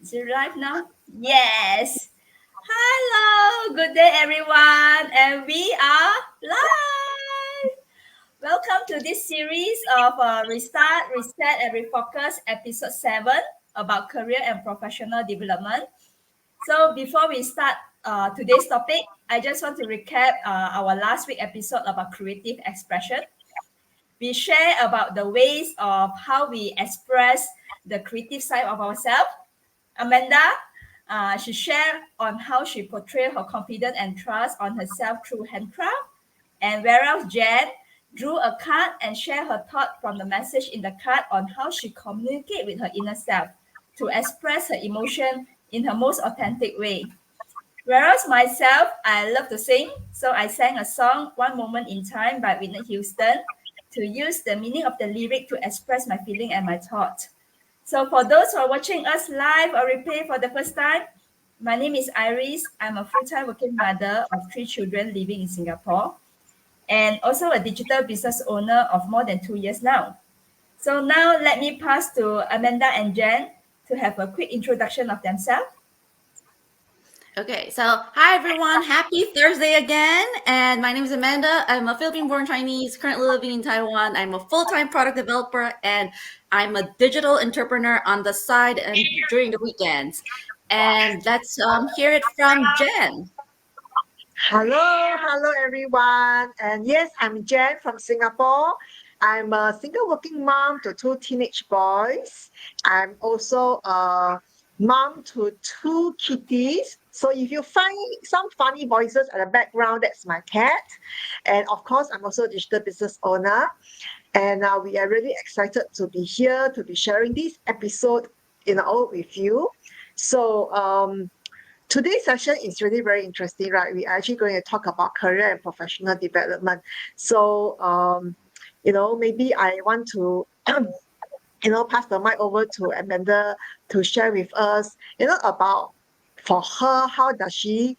Is it live now? Yes. Hello. Good day, everyone. And we are live. Welcome to this series of Restart, Reset, and Refocus, episode 7 about career and professional development. So, before we start today's topic, I just want to recap our last week episode about creative expression. We share about the ways of how we express the creative side of ourselves. Amanda, she shared on how she portrayed her confidence and trust on herself through handcraft. And whereas Jen drew a card and shared her thought from the message in the card on how she communicates with her inner self to express her emotion in her most authentic way. Whereas myself, I love to sing, so I sang a song, One Moment in Time by Whitney Houston, to use the meaning of the lyric to express my feeling and my thought. So for those who are watching us live or replay for the first time, my name is Iris. I'm a full-time working mother of 3 children living in Singapore and also a digital business owner of more than 2 years now. So now let me pass to Amanda and Jen to have a quick introduction of themselves. Okay, so hi everyone, happy Thursday again. And my name is Amanda. I'm a Philippine born Chinese, currently living in Taiwan. I'm a full time product developer and I'm a digital entrepreneur on the side and during the weekends. And let's hear it from Jen. Hello everyone. And yes, I'm Jen from Singapore. I'm a single working mom to 2 teenage boys. I'm also a mom to 2 kitties. So if you find some funny voices at the background, that's my cat. And of course, I'm also a digital business owner. And we are really excited to be here to be sharing this episode, with you. So today's session is really very interesting, right? We're actually going to talk about career and professional development. So, maybe I want to, pass the mic over to Amanda to share with us, about for her, how does she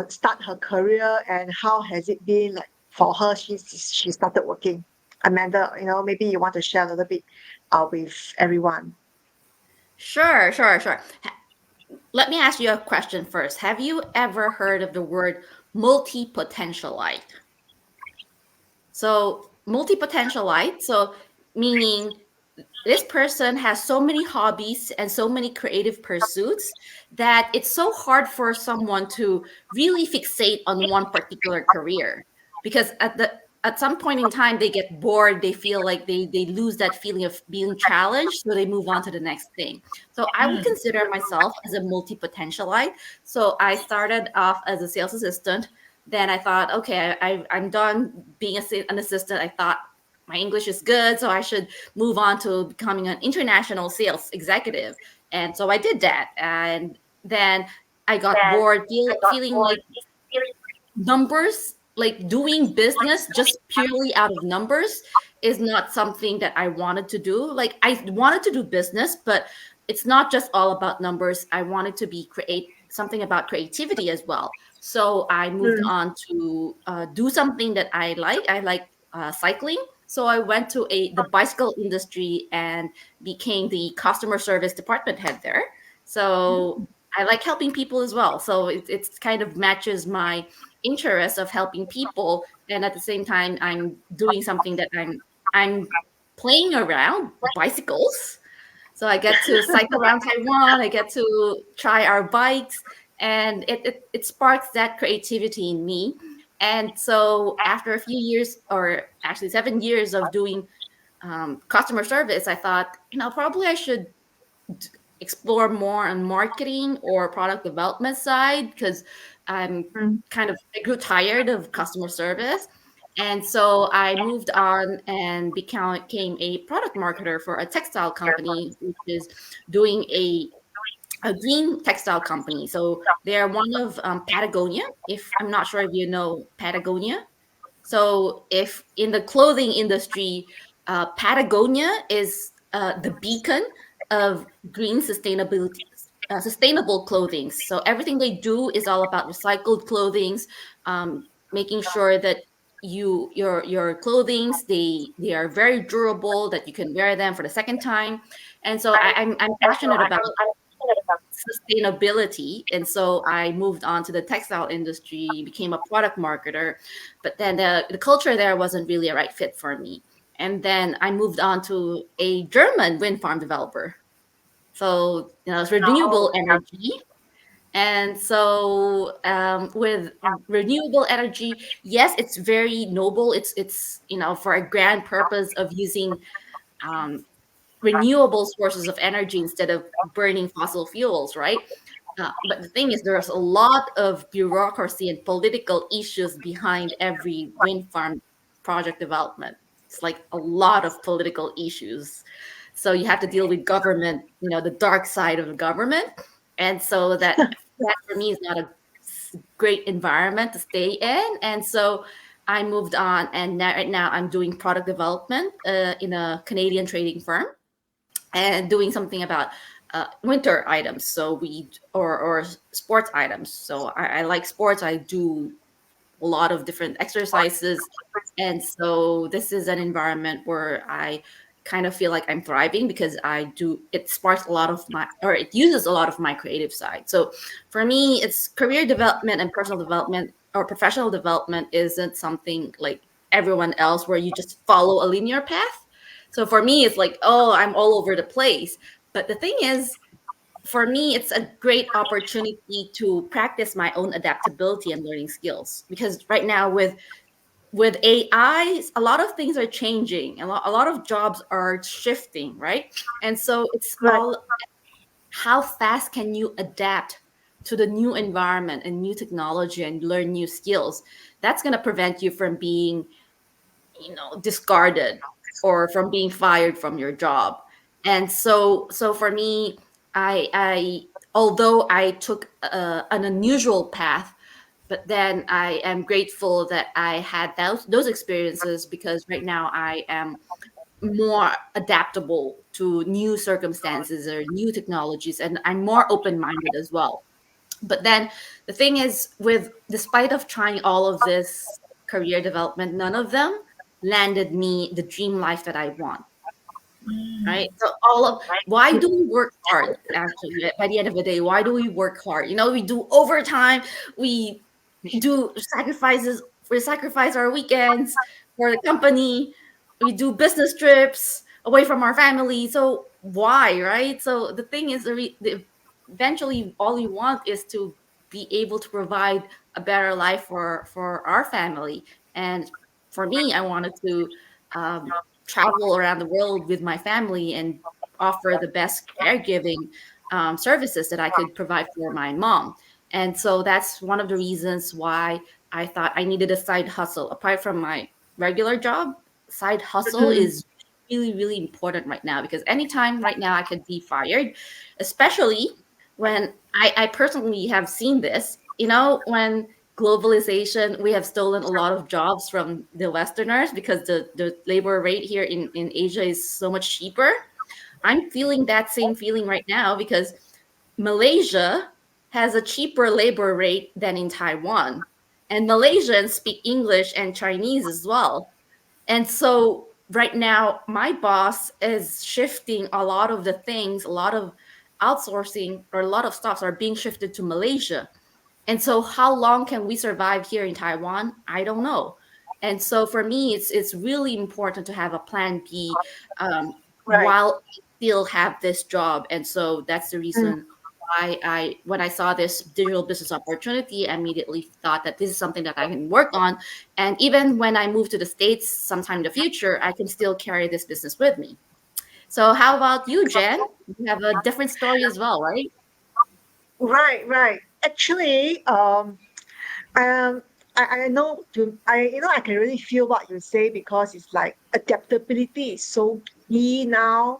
start her career and how has it been like for her? She started working. Amanda, maybe you want to share a little bit with everyone. Sure. Let me ask you a question first. Have you ever heard of the word multi potentialite? So, multi potentialite, so meaning this person has so many hobbies and so many creative pursuits that it's so hard for someone to really fixate on one particular career because at some point in time they get bored, they feel like they lose that feeling of being challenged, so they move on to the next thing. So I would consider myself as a multi-potentialite. So I started off as a sales assistant. Then I thought, okay, I'm done being an assistant. I thought my English is good, so I should move on to becoming an international sales executive. And so I did that. And then I got bored, feeling like numbers, like doing business just purely out of numbers, is not something that I wanted to do. Like I wanted to do business, but it's not just all about numbers. I wanted to be create something about creativity as well. So I moved on to do something that I like. I like cycling. So I went to the bicycle industry and became the customer service department head there. So I like helping people as well. So it's kind of matches my interest of helping people, and at the same time I'm doing something that I'm playing around bicycles. So I get to cycle around Taiwan, I get to try our bikes, and it sparks that creativity in me. And so after a few years, or actually 7 years of doing customer service, I thought, probably I should explore more on marketing or product development side, because I'm I grew tired of customer service. And so I moved on and became a product marketer for a textile company, which is doing a green textile company. So they're one of Patagonia. If I'm not sure if you know Patagonia. So if in the clothing industry, Patagonia is the beacon of green sustainability, sustainable clothing. So everything they do is all about recycled clothings, making sure that your clothings, they are very durable, that you can wear them for the second time. And so I'm passionate about sustainability. And so I moved on to the textile industry, became a product marketer, but then the culture there wasn't really a right fit for me. And then I moved on to a German wind farm developer. So, it's renewable Oh, energy. And so, with renewable energy, yes, it's very noble. It's for a grand purpose of using um, renewable sources of energy instead of burning fossil fuels, right? But the thing is, there's a lot of bureaucracy and political issues behind every wind farm project development. It's like a lot of political issues. So you have to deal with government, the dark side of the government. And so that for me is not a great environment to stay in. And so I moved on, and right now I'm doing product development in a Canadian trading firm and doing something about winter items. So or sports items. So I like sports. I do a lot of different exercises. And so this is an environment where I kind of feel like I'm thriving because it sparks a lot of it uses a lot of my creative side. So for me, it's career development and personal development or professional development isn't something like everyone else where you just follow a linear path. So for me, it's like, oh, I'm all over the place. But the thing is, for me, it's a great opportunity to practice my own adaptability and learning skills. Because right now, with AI, a lot of things are changing. A lot of jobs are shifting, right? And so it's right, all how fast can you adapt to the new environment and new technology and learn new skills. That's going to prevent you from being discarded or from being fired from your job. And so for me, I although I took an unusual path, but then I am grateful that I had those experiences, because right now I am more adaptable to new circumstances or new technologies, and I'm more open-minded as well. But then the thing is, with despite of trying all of this career development, none of them landed me the dream life that I want. Right. So all of why do we work hard, actually, by the end of the day? Why do we work hard? We do overtime, we do sacrifices, we sacrifice our weekends for the company, we do business trips away from our family. So why, right? So the thing is, eventually all we want is to be able to provide a better life for our family. And for me, I wanted to travel around the world with my family and offer the best caregiving services that I could provide for my mom. And so that's one of the reasons why I thought I needed a side hustle. Apart from my regular job, side hustle mhm, is really, really important right now, because anytime right now I could be fired, especially when I personally have seen this, when globalization, we have stolen a lot of jobs from the Westerners because the labor rate here in Asia is so much cheaper. I'm feeling that same feeling right now because Malaysia has a cheaper labor rate than in Taiwan. And Malaysians speak English and Chinese as well. And so right now, my boss is shifting a lot of the things, a lot of outsourcing or a lot of stuffs are being shifted to Malaysia. And so how long can we survive here in Taiwan? I don't know. And so for me, it's really important to have a plan B, right. while I still have this job. And so that's the Mm. reason why when I saw this digital business opportunity, I immediately thought that this is something that I can work on. And even when I move to the States sometime in the future, I can still carry this business with me. So how about you, Jen? You have a different story as well, right? Right, right. Actually, um, I know I can really feel what you say, because it's like adaptability is so key now,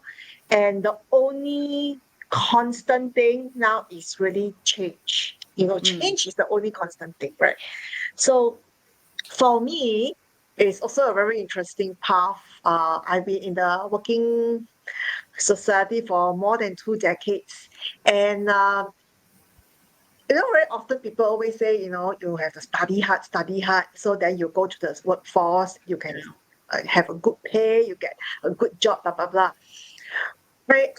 and the only constant thing now is really change. Mm, Change is the only constant thing, right? So for me, it's also a very interesting path. I've been in the working society for more than 2 decades, and very often people always say, you have to study hard, so then you go to the workforce, you can have a good pay, you get a good job, blah, blah, blah. Right?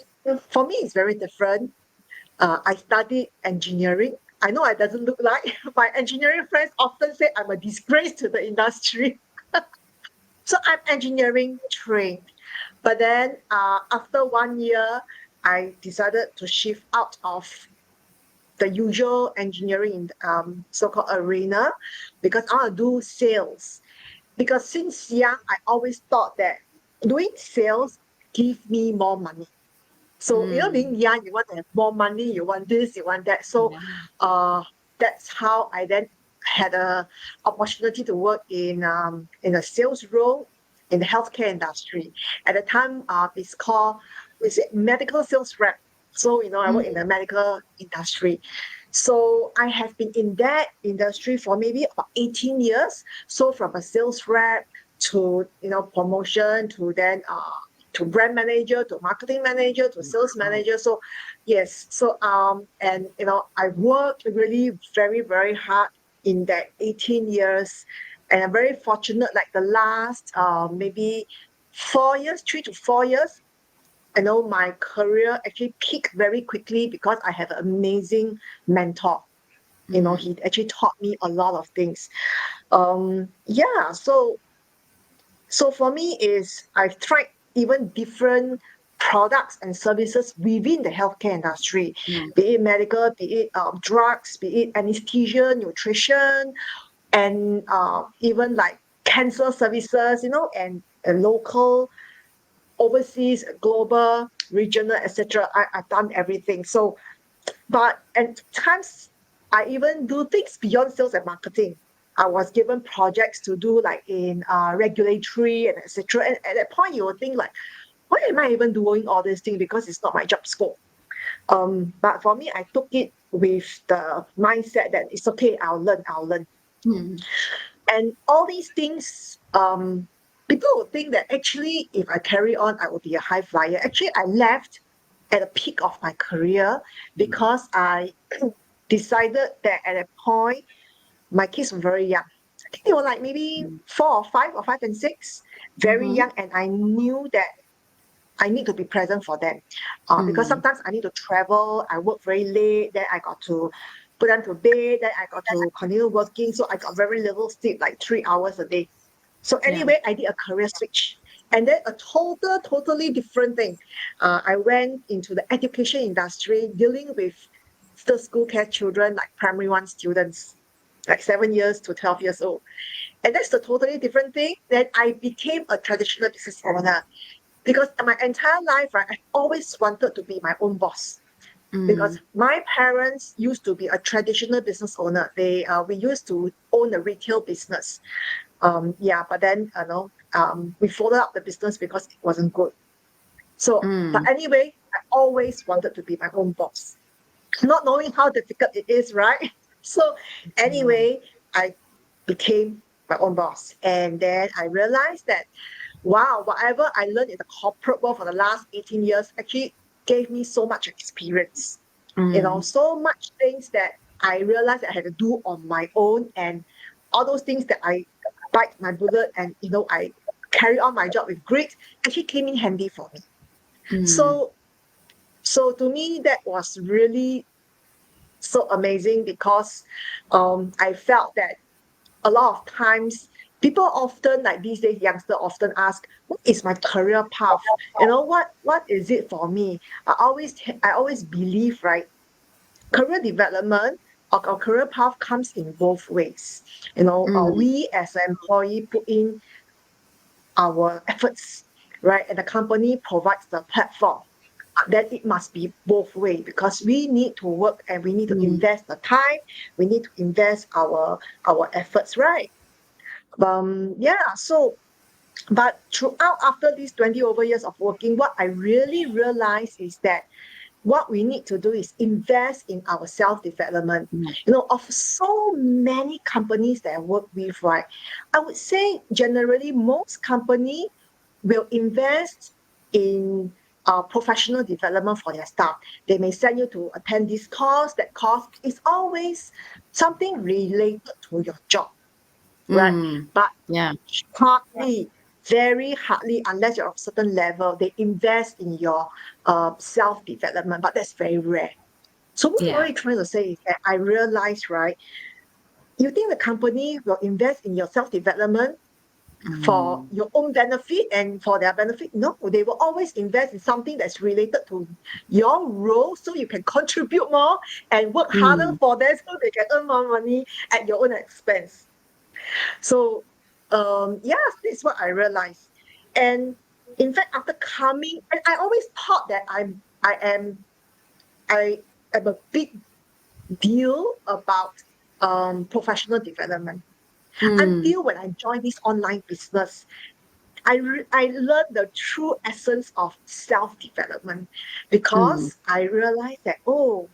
For me, it's very different. I studied engineering. I know it doesn't look like. My engineering friends often say I'm a disgrace to the industry. So I'm engineering trained. But then after 1 year, I decided to shift out of the usual engineering so-called arena because I want to do sales. Because since young, I always thought that doing sales give me more money. So, being Mm. young, you want to have more money, you want this, you want that. So, Yeah. uh, that's how I then had a opportunity to work in a sales role in the healthcare industry. At the time, it's called is it medical sales rep. So, I work in the Mm. medical industry. So I have been in that industry for maybe about 18 years. So from a sales rep to promotion to then to brand manager to marketing manager to sales Wow. manager. So yes, so and I worked really very very hard in that 18 years, and I'm very fortunate. Like the last maybe 4 years, 3 to 4 years, my career actually peaked very quickly because I have an amazing mentor. Mm. He actually taught me a lot of things. Yeah, so for me is I've tried even different products and services within the healthcare industry, Mm. be it medical, be it drugs, be it anesthesia, nutrition, and even like cancer services, and local, overseas, global, regional, etc. I've done everything. So, but at times I even do things beyond sales and marketing. I was given projects to do like in regulatory and etc. And at that point, you will think like, why am I even doing all these things? Because it's not my job scope. But for me, I took it with the mindset that it's okay. I'll learn. I'll learn. Mm. And all these things, people would think that actually, if I carry on, I will be a high flyer. Actually, I left at the peak of my career because I decided that at that point, my kids were very young. I think they were like maybe Mm. 4 or 5 or 5 and 6, very Mhm. young. And I knew that I need to be present for them because Mm. sometimes I need to travel. I work very late. Then I got to put them to bed. Then I got to continue working. So I got very little sleep, like 3 hours a day. So Yeah. anyway, I did a career switch. And then a totally different thing. I went into the education industry dealing with the school care children, like primary one students, like 7 years to 12 years old. And that's a totally different thing. Then I became a traditional business owner because my entire life, right, I always wanted to be my own boss. Because Mm. my parents used to be a traditional business owner. We used to own a retail business. Yeah, but then we folded up the business because it wasn't good. So, but Mm. anyway, I always wanted to be my own boss, not knowing how difficult it is, right? So Yeah. anyway, I became my own boss, and then I realized that wow, whatever I learned in the corporate world for the last 18 years actually gave me so much experience. Mm. So much things that I realized I had to do on my own, and all those things that I bite my bullet and I carry on my job with grit actually came in handy for me. Mm. So so to me that was really so amazing because I felt that a lot of times people often like these days youngsters often ask, what is my career path? What is it for me? I always believe, right, career development or career path comes in both ways. Mm. We as an employee put in our efforts, right, and the company provides the platform. Then it must be both way because we need to work and we need to Mm. invest the time, we need to invest our efforts, right? Yeah, so but throughout after these 20 over years of working, what I really realized is that what we need to do is invest in our self-development. Yeah. Of so many companies that I work with, right, I would say generally most company will invest in professional development for their staff. They may send you to attend this course, that course is always something related to your job, right? Mm. But Yeah. hardly, very hardly, unless you're of a certain level, they invest in your self-development, but that's very rare. So what I'm Yeah. really trying to say is that I realized, right, you think the company will invest in your self-development for Mm. your own benefit and for their benefit? No, they will always invest in something that's related to your role so you can contribute more and work harder Mm. for them so they can earn more money at your own expense. So, yes, this is what I realized. And in fact, after coming, and I always thought that I am a big deal about professional development Mm. until when I joined this online business. I learned the true essence of self development Mm. because I realized that, oh,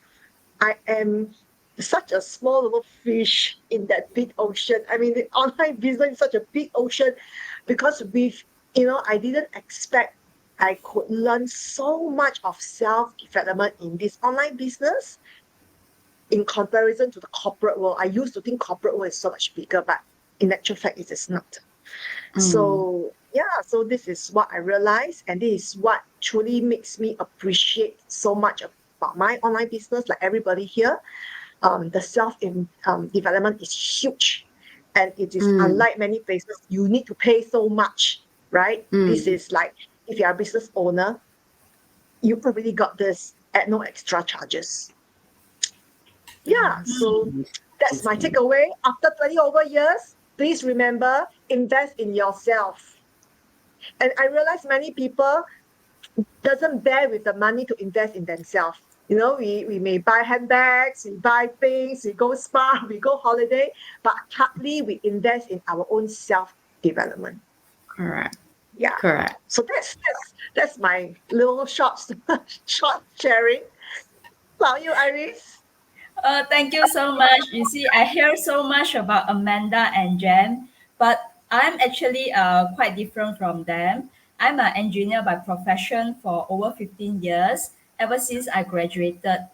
I am such a small little fish in that big ocean. I mean, the online business is such a big ocean because I didn't expect I could learn so much of self development in this online business in comparison to the corporate world. I used to think corporate world is so much bigger, but in actual fact, it is not. Mm. So yeah, so this is what I realized, and this is what truly makes me appreciate so much about my online business. Like everybody here, the development is huge, and it is Mm. unlike many places. You need to pay so much, right? This Mm. is like if you're a business owner, you already got this at no extra charges. Yeah, so that's my Amazing. takeaway. After 20 over years, please remember, invest in yourself. And I realize many people doesn't bear with the money to invest in themselves. We may buy handbags, we buy things, we go spa, we go holiday, but hardly we invest in our own self-development. Correct. Yeah. Correct. So that's my little short short sharing. How about you, Iris? Thank you so much. You see, I hear so much about Amanda and Jen, but I'm actually quite different from them. I'm an engineer by profession for over 15 years, ever since I graduated.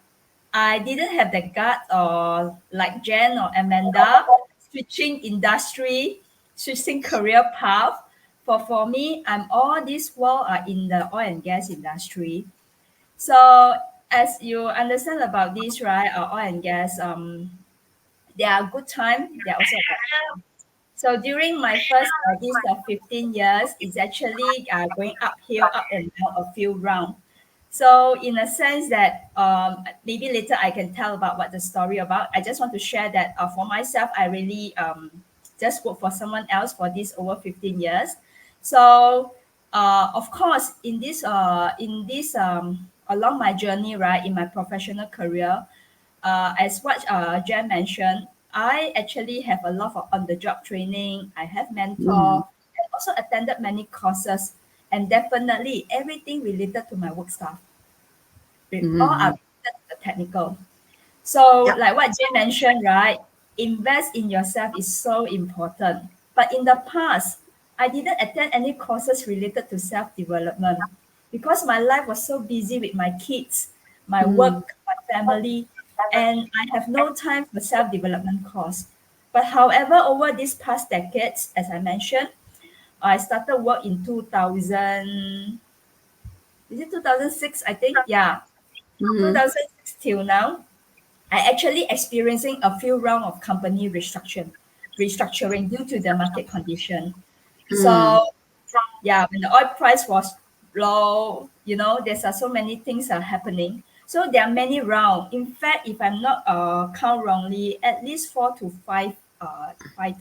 I didn't have the gut or like Jen or Amanda, switching industry, switching career path. For me, I'm all this while in the oil and gas industry. So as you understand about this, right? Oil and gas, there are good time. There are also bad time. So during my first this 15 years, it's actually going uphill, up and down a few rounds. So in a sense that maybe later I can tell about what the story about. I just want to share that for myself, I really just work for someone else for this over 15 years. So of course, in this along my journey, right, in my professional career, as what Jen mentioned, I actually have a lot of on-the-job training. I have Mm. mentor and also attended many courses, and definitely everything related to my work stuff. All are Mm. related to the technical. So, Yeah. like what Jay mentioned, right? Invest in yourself is so important. But in the past, I didn't attend any courses related to self development because my life was so busy with my kids, my Mm. work, my family, and I have no time for self development course. But however, over these past decades, as I mentioned, I started work in 2000, is it 2006? I think, yeah, Mm. 2006 till now. I actually experiencing a few round of company restructuring due to the market condition. Mm. So yeah, when the oil price was low, there's so many things are happening. So there are many round. In fact, if I'm not count wrongly, at least 4 to 5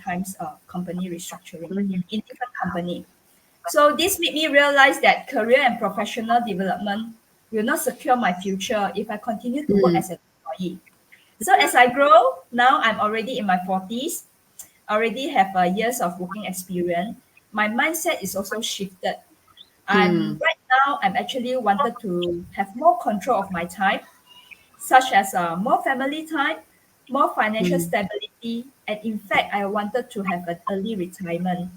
times company restructuring Mm. in different company. So this made me realize that career and professional development will not secure my future if I continue to work Mm. as an employee. So as I grow, now I'm already in my 40s, already have years of working experience. My mindset is also shifted. Mm. I'm actually wanted to have more control of my time, such as more family time, more financial Mm. stability, and in fact, I wanted to have an early retirement.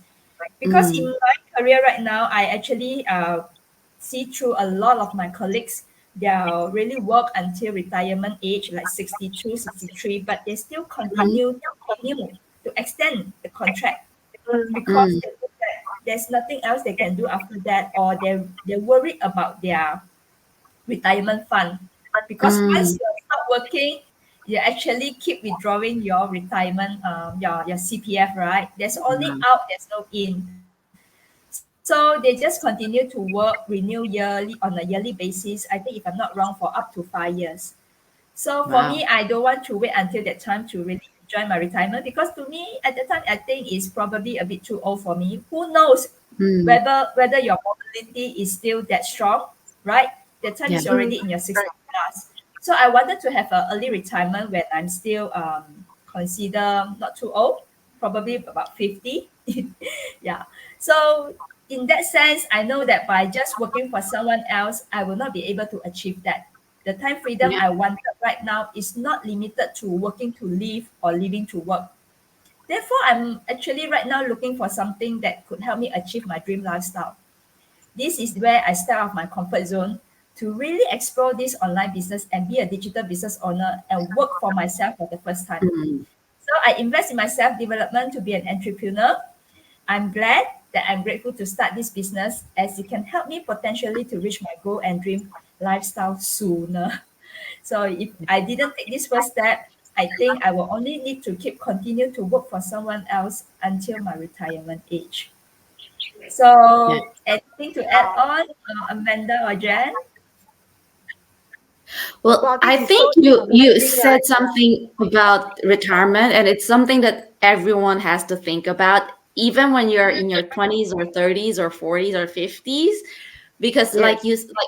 Because in Mm. my career right now, I actually see through a lot of my colleagues, they are really work until retirement age, like 62, 63, but they still Mhm. continue to extend the contract because Mm. they think that there's nothing else they can do after that, or they're worried about their retirement fund. Because once Mm. you stop working, you actually keep withdrawing your retirement, your CPF, right? There's only Mhm. out, there's no in. So they just continue to work, renew yearly on a yearly basis. I think if I'm not wrong, for up to 5 years. So for me, Wow. I don't want to wait until that time to really enjoy my retirement because to me at that time I think it's probably a bit too old for me. Who knows Mm. whether your mobility is still that strong, right? That time Yeah. is Mm, already in your 60 right. plus. So I wanted to have an early retirement when I'm still consider not too old, probably about 50. Yeah. So in that sense, I know that by just working for someone else, I will not be able to achieve that. The time freedom Yeah. I wanted right now is not limited to working to live or living to work. Therefore, I'm actually right now looking for something that could help me achieve my dream lifestyle. This is where I step out of my comfort zone to really explore this online business and be a digital business owner and work for myself for the first time. Mm. So I invest in my self development to be an entrepreneur. I'm glad that I'm grateful to start this business as it can help me potentially to reach my goal and dream lifestyle sooner. So if I didn't take this first step, I think I will only need to keep continue to work for someone else until my retirement age. Yeah. So anything to add on, Amanda or Jen? Well, Wow, I this is think so you interesting, said right? Yeah. something about retirement, and it's something that everyone has to think about, even when you're in your 20s or 30s or 40s or 50s, because Yes. like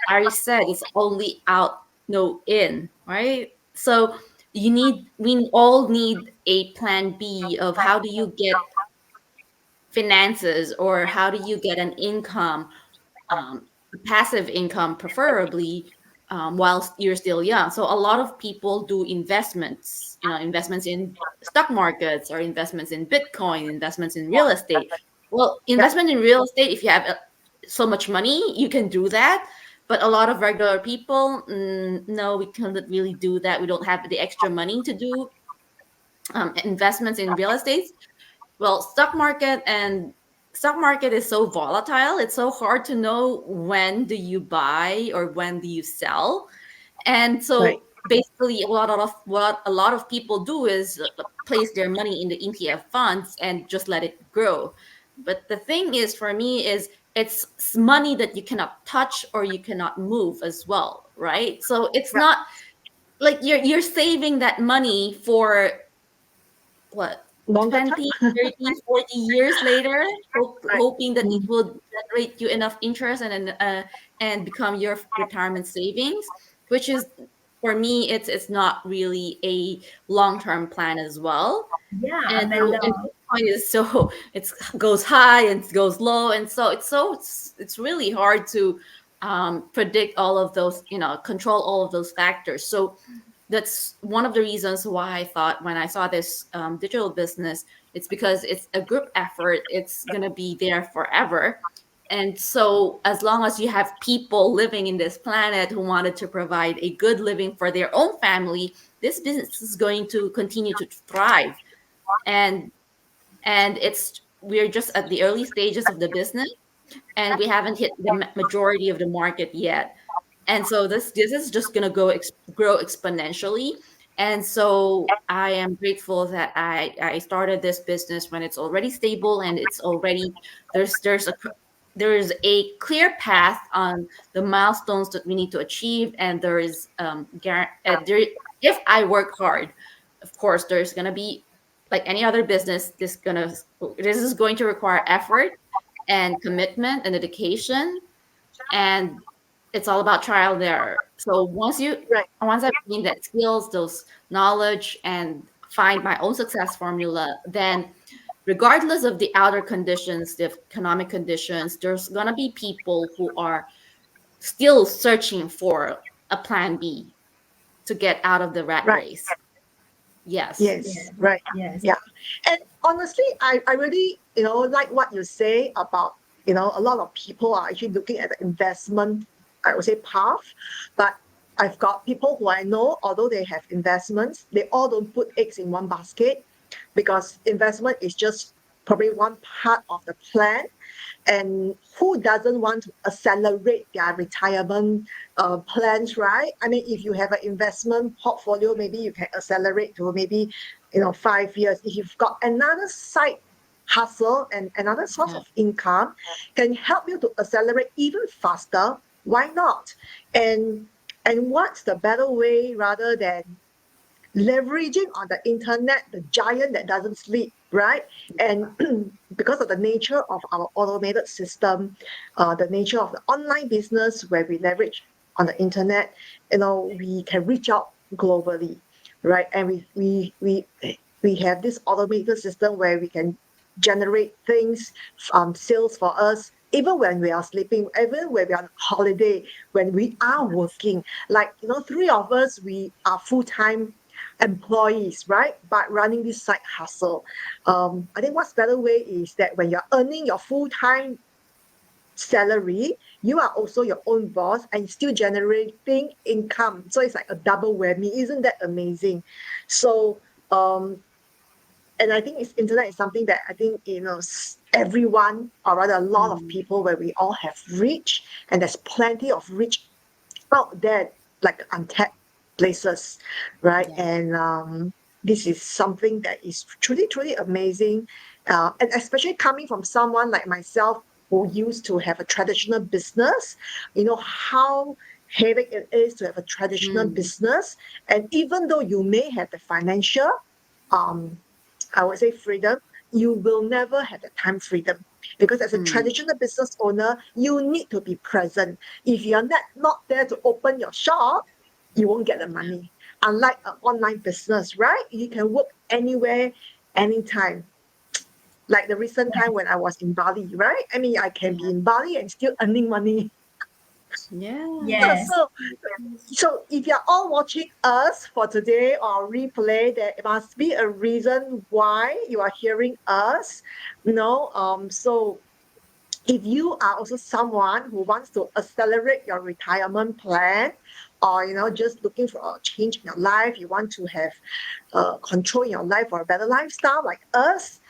Ari said, it's only out, no in, right? So we all need a plan B of how do you get finances, or how do you get an income, passive income preferably, whilst you're still young. So a lot of people do investments, investments in stock markets, or investments in Bitcoin, investments in real estate. Well, Yeah. investment in real estate, if you have so much money, you can do that. But a lot of regular people, no, we cannot really do that. We don't have the extra money to do investments in real estate. Well, stock market is so volatile. It's so hard to know when do you buy or when do you sell. And Right. so basically what a lot of people do is place their money in the ETF funds and just let it grow. But the thing is, for me, is it's money that you cannot touch or you cannot move as well, right? So it's Yeah. not like you're saving that money for what, Longer term. 20, 30, 40 years later, Right. hoping that it Mm, will generate you enough interest and become your retirement savings, which is, for me, it's not really a long-term plan as well. Yeah, And so, Amanda. and Bitcoin is so it goes high and it goes low, and so it's really hard to predict all of those, control all of those factors. So that's one of the reasons why I thought, when I saw this digital business, it's because it's a group effort. It's gonna be there forever. And so, as long as you have people living in this planet who wanted to provide a good living for their own family, this business is going to continue to thrive. And it's we're just at the early stages of the business, and we haven't hit the majority of the market yet. And so this is just going to grow exponentially. And so I am grateful that I started this business when it's already stable, and it's already there's a clear path on the milestones that we need to achieve. And there is there, if I work hard, of course there's going to be, like any other business, this is going to require effort and commitment and dedication, and it's all about trial and error. So right. once I've gained that skills, those knowledge, and find my own success formula, then regardless of the outer conditions, the economic conditions, there's gonna be people who are still searching for a plan B to get out of the rat Right. race. Yes. Yes. Yes, Right. yes, Yeah. And honestly, I really, like what you say about, a lot of people are actually looking at the investment, I would say, path. But I've got people who I know, although they have investments, they all don't put eggs in one basket, because investment is just probably one part of the plan. And who doesn't want to accelerate their retirement plans, right? I mean, if you have an investment portfolio, maybe you can accelerate to maybe 5 years. If you've got another side hustle and another source Yeah. of income can help you to accelerate even faster, why not? And what's the better way rather than leveraging on the internet, the giant that doesn't sleep, right? And because of the nature of our automated system, the nature of the online business where we leverage on the internet, we can reach out globally, right? And we have this automated system where we can generate things, sales for us, even when we are sleeping, even when we are on holiday, when we are working. Like, three of us, we are full-time employees, right? But running this side hustle. I think what's better way is that when you're earning your full-time salary, you are also your own boss and still generating income. So it's like a double whammy. Isn't that amazing? So and I think it's internet is something that I think everyone, or rather a lot of Mm. people, where we all have reach, and there's plenty of reach out there, like untapped places, right? Yeah. And this is something that is truly, truly amazing. And especially coming from someone like myself who used to have a traditional business, how headache it is to have a traditional Mm. business. And even though you may have the financial, um, I would say freedom, you will never have the time freedom. Because as a Mm. traditional business owner, you need to be present. If you're not there to open your shop, you won't get the money. Unlike an online business, right? You can work anywhere, anytime. Like the recent time when I was in Bali, right? I mean, I can be Yeah. in Bali and still earning money. Yes. Yes. So, so if you're all watching us for today or replay, there must be a reason why you are hearing us. So if you are also someone who wants to accelerate your retirement plan, or just looking for a change in your life, you want to have control in your life or a better lifestyle like us,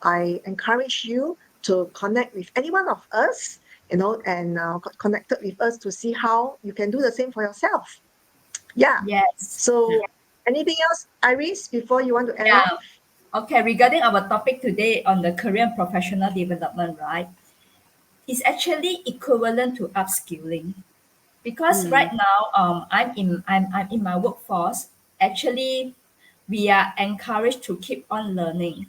I encourage you to connect with any one of us, and connected with us to see how you can do the same for yourself. Yeah. Yes. So anything else, Iris, before you want to end off? Yeah. Okay. Regarding our topic today on the career and professional development, right? It's actually equivalent to upskilling. Because right Mm. now I'm in my workforce. Actually, we are encouraged to keep on learning.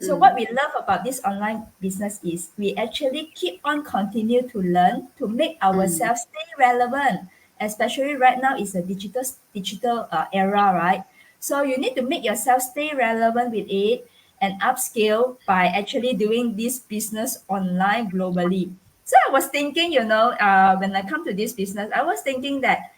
So what Mm. we love about this online business is we actually keep on continue to learn to make Mm. ourselves stay relevant. Especially right now is a digital era, right? So you need to make yourself stay relevant with it and upskill by actually doing this business online globally. So I was thinking, when I come to this business, I was thinking that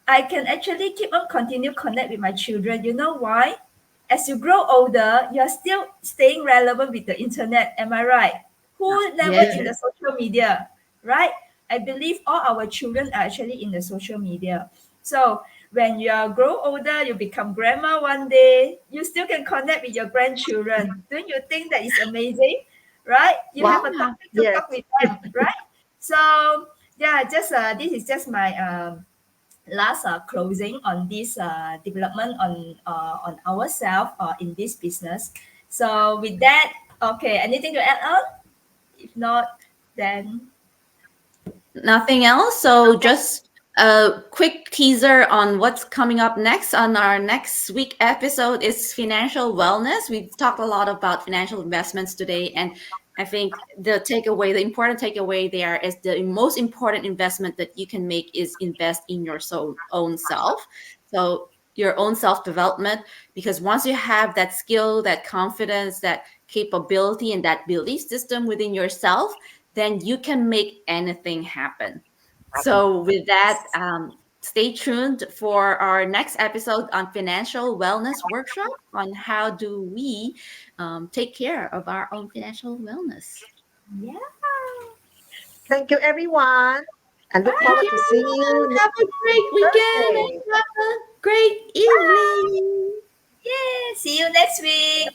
I can actually keep on continue connect with my children. You know why? As you grow older, you're still staying relevant with the internet. Am I right? Who never Yes. in the social media, right? I believe all our children are actually in the social media. So when you grow older, you become grandma one day, you still can connect with your grandchildren. Don't you think that is amazing? Right? You have a Yeah. topic to Yes. talk with them, right? So yeah, just this is just my last closing on this development on ourselves in this business. So with that, okay, anything to add on? If not, then Nothing else. So just a quick teaser on what's coming up next on our next week episode is financial wellness. We've talked a lot about financial investments today, and I think the important takeaway there is the most important investment that you can make is invest in your own self. So your own self development, because once you have that skill, that confidence, that capability, and that belief system within yourself, then you can make anything happen. So, with that, stay tuned for our next episode on financial wellness workshop on how do we take care of our own financial wellness. yeah. Thank you, everyone. And look Thank forward you, Bye. to seeing you everyone. Have next a great weekend Thursday. and have a great evening. Yeah. See you next week.